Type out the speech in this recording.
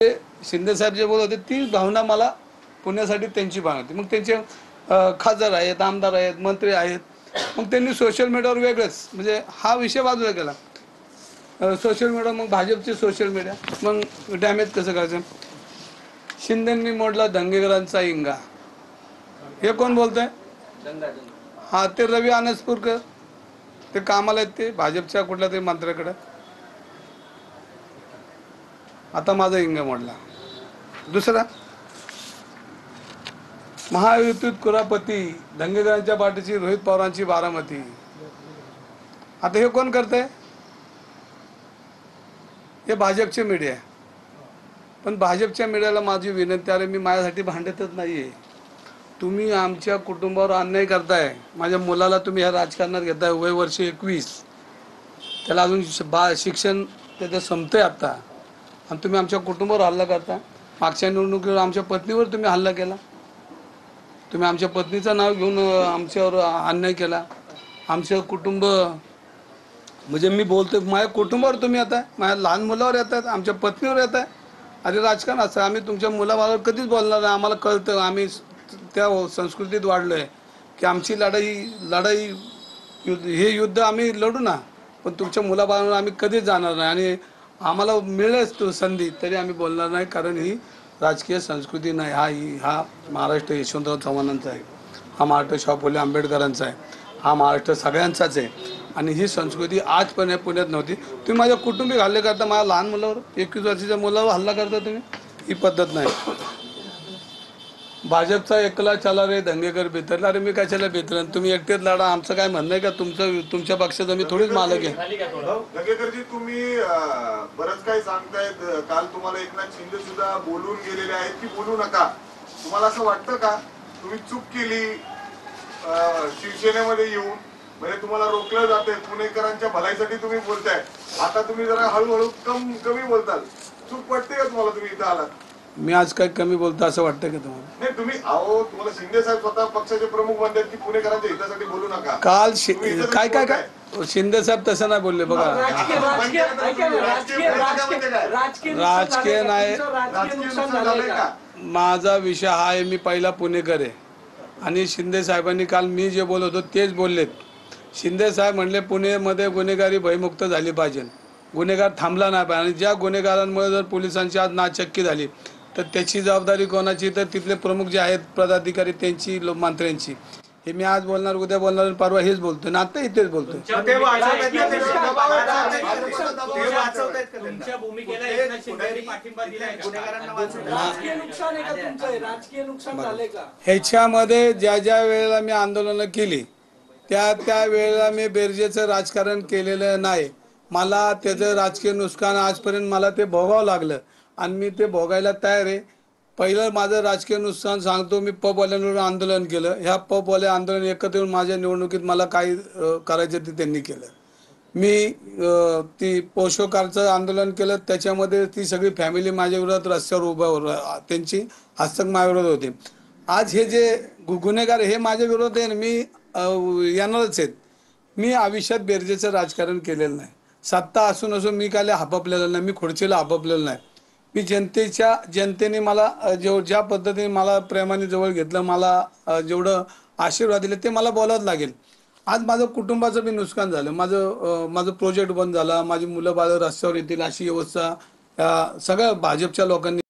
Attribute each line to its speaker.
Speaker 1: शिंदे साहेब जे बोलत होते ती भावना मला पुण्यासाठी त्यांची भावना होती। मग त्यांचे खासदार आहेत, आमदार आहेत, मंत्री आहेत, मग त्यांनी सोशल मीडियावर वेगळंच म्हणजे हा विषय बाजूला केला। सोशल मीडिया मग भाजपचे सोशल मीडिया मग डॅमेज कसं करायचं। शिंदेंनी मोडला दंगेकरांचा इंगा, हे कोण बोलतंय? हा ते रवी अनसपूरकर, ते कामाला आहेत ते भाजपच्या कुठल्या तरी मंत्र्याकडे। आता माझा इंगा मोडला। दुसरा महायुतीत कुरापती, दंगेकरांच्या पाठीची रोहित पवारांची बारामती। आता हे कोण करतंय? हे भाजपचे मीडिया। पण भाजपच्या मीडियाला माझी विनंती आहे, मी माझ्यासाठी भांडतच नाहीये। तुम्ही आमच्या कुटुंबावर अन्याय करताय, माझ्या मुलाला तुम्ही ह्या राजकारणात घेताय, वय वर्ष 21, त्याला अजून शिक्षण त्याचं संपतंय आता, आणि तुम्ही आमच्या कुटुंबावर हल्ला करता। मागच्या निवडणुकीवर आमच्या पत्नीवर तुम्ही हल्ला केला, तुम्ही आमच्या पत्नीचं नाव घेऊन आमच्यावर अन्याय केला। आमचं कुटुंब म्हणजे मी बोलतो माझ्या कुटुंबावर तुम्ही येताय, माझ्या लहान मुलावर येतात, आमच्या पत्नीवर येताय। अरे राजकारण असं, आम्ही तुमच्या मुलाबाबत कधीच बोलणार नाही। आम्हाला कळतं, आम्ही त्या संस्कृतीत वाढलोय की आमची लढाई हे युद्ध आम्ही लढू ना, पण तुमच्या मुलाबाबत आम्ही कधीच जाणार नाही। आणि आम्हाला मिळेलच तो संधी तरी आम्ही बोलणार नाही, कारण ही राजकीय संस्कृती नाही। हा महाराष्ट्र यशवंतराव चव्हाणांचा आहे, हा महाराष्ट्र शाहू फुले आंबेडकरांचा आहे, हा महाराष्ट्र सगळ्यांचाच आहे। आणि ही संस्कृती आजपर्यंत पुण्यात नव्हती। तुम्ही माझ्या कुटुंबिक हल्ले करता, माझ्या लहान मुलावर 21 वर्षाच्या मुलावर हल्ला करता तुम्ही, ही पद्धत नाही। भाजपचा एकला चला रे दंगेकर बेतरला, अरे मी कशाला बेतरन, तुम्ही एकटेच लढा, आमचं काय म्हणणं आहे का तुमच्या पक्षाचा मी थोडीच मालक आहे।
Speaker 2: दंगेकरजी तुम्ही बरंच काही सांगतायत, काल तुम्हाला एकनाथ शिंदे सुद्धा बोलून गेलेले आहेत की बोलू नका। तुम्हाला असं वाटतं का तुम्ही चूक केली शिवसेनेमध्ये येऊन, म्हणजे तुम्हाला रोखलं जाते, पुणेकरांच्या भलाईसाठी तुम्ही बोलताय, आता तुम्ही जरा हळूहळू कमी बोलताल, चूक वाटते का तुम्हाला तुम्ही इथं आलात?
Speaker 1: मी आज काय कमी बोलतो असं वाटतं का तुम्हाला?
Speaker 2: नाही, तुम्हाला शिंदे साहेब स्वतः पक्षाचे प्रमुख म्हणतात की पुणेकरांच्या हितासाठी बोलू नका।
Speaker 1: काल काय शिंदे साहेब तसं नाही बोलले बघा। राजकीय नाही, माझा विषय हा आहे, मी पहिला पुणेकर आहे। आणि शिंदे साहेबांनी काल मी जे बोलत होतो तेच बोललेत। शिंदे साहेब म्हणले पुणेमध्ये गुन्हेगारी भयमुक्त झाली पाहिजे, गुन्हेगार थांबला नाही पाहिजे, आणि ज्या गुन्हेगारांमुळे जर पोलिसांची आज नाचक्की झाली तर त्याची जबाबदारी कोणाची? तर तिथले प्रमुख जे आहेत पदाधिकारी त्यांची, मंत्र्यांची। हे मी आज बोलणार, उद्या बोलणार, परवा हेच बोलतो ना, आता इथेच बोलतो। ह्याच्यामध्ये ज्या वेळेला मी आंदोलनं केली त्या वेळेला मी बेरजेचं राजकारण केलेलं नाही। मला त्याचं राजकीय नुकसान आजपर्यंत मला ते भोगावं लागलं, आणि मी ते भोगायला तयार आहे। पहिलं माझं राजकीय नुकसान सांगतो, मी पबवाल्यांवर आंदोलन केलं, ह्या पबवाले आंदोलन एकत्र येऊन माझ्या निवडणुकीत मला काही करायचं ते त्यांनी केलं। मी ती पोषकारचं आंदोलन केलं, त्याच्यामध्ये ती सगळी फॅमिली माझ्या विरोधात रस्त्यावर उभं, त्यांची हस्तक माझ्या विरोधात होते। आज हे जे गुन्हेगार हे माझ्या विरोधात आहे, मी येणारच आहेत। मी आयुष्यात बेरजेचं राजकारण केलेलं नाही, सत्ता असून मी काय हापपलेलं नाही, मी खुर्चीला हापपलेलं नाही। मी जनतेने मला ज्या पद्धतीने मला प्रेमाने जवळ घेतलं, मला जेवढं आशीर्वाद दिले ते मला बोलावंच लागेल। आज माझं कुटुंबाचं बी नुकसान झालं, माझं प्रोजेक्ट बंद झाला, माझी मुलं बाळ रस्त्यावर येतील अशी व्यवस्था सगळ्या भाजपच्या लोकांनी